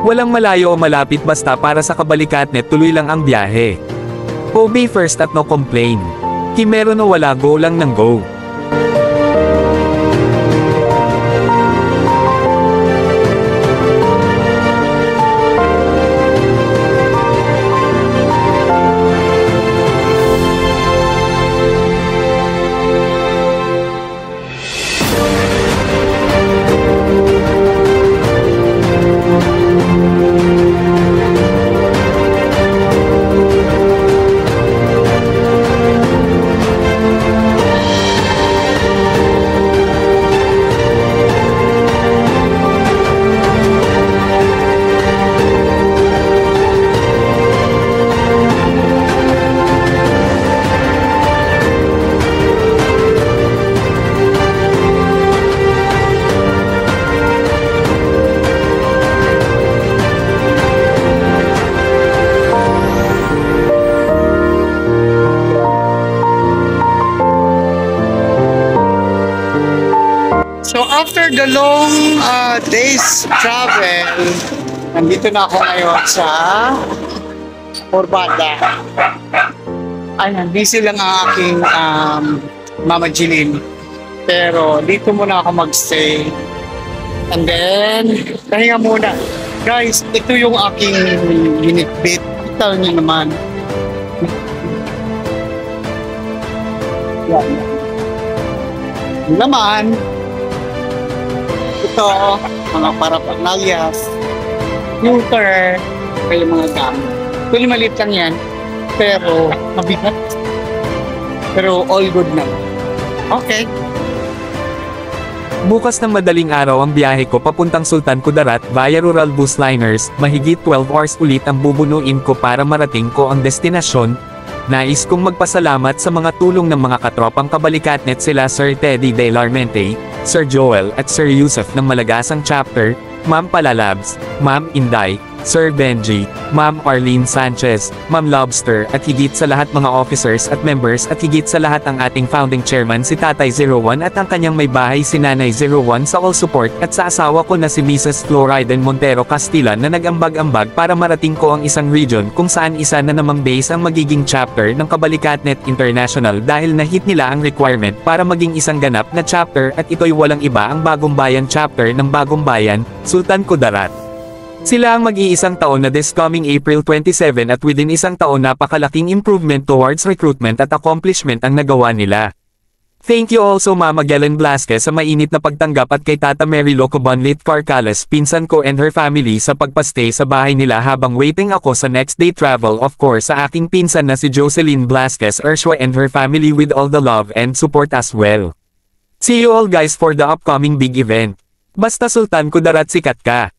Walang malayo o malapit basta para sa kabalikatnet tuloy lang ang biyahe. Obey first at no complain. Kimero no wala go lang ng go. So after the long days travel, nandito na ako ngayon sa Orbada. Ayan, busy lang ang aking Mama Jeline. Pero dito muna ako magstay. And then, pahinga muna. Guys, ito yung aking ginitbit. Ito niyo naman. Yan. Yung naman, ito, mga parapangalyas, filter, kaya mga gamit. Actually, maliit lang yan, pero mabigat. Pero all good na. Okay. Bukas ng madaling araw ang biyahe ko papuntang Sultan Kudarat via rural bus liners, mahigit 12 hours ulit ang bubunuin ko para marating ko ang destinasyon. Nais kong magpasalamat sa mga tulong ng mga katropang kabalikatnet sila Sir Teddy De Larmente, Sir Joel at Sir Yusuf ng Malagasang Chapter, Ma'am Palalabs, Ma'am Inday, Sir Benji, Ma'am Arlene Sanchez, Ma'am Lobster at higit sa lahat mga officers at members at higit sa lahat ang ating founding chairman si Tatay 01 at ang kanyang may bahay si Nanay 01 sa all support at sa asawa ko na si Mrs. Floriden Montero Castilla na nag-ambag-ambag para marating ko ang isang region kung saan isa na namang base ang magiging chapter ng Kabalikatnet International dahil na-hit nila ang requirement para maging isang ganap na chapter at ito'y walang iba ang Bagong Bayan chapter ng Bagong Bayan, Sultan Kudarat. Sila ang mag-iisang taon na this coming April 27 at within isang taon napakalaking improvement towards recruitment at accomplishment ang nagawa nila. Thank you also Mama Gelen Blasquez sa mainit na pagtanggap at kay Tata Mary Locobonlit Carcales pinsan ko and her family sa pagpastay sa bahay nila habang waiting ako sa next day travel of course sa aking pinsan na si Jocelyn Blasquez Urshua and her family with all the love and support as well. See you all guys for the upcoming big event. Basta Sultan Kudarat sikat ka!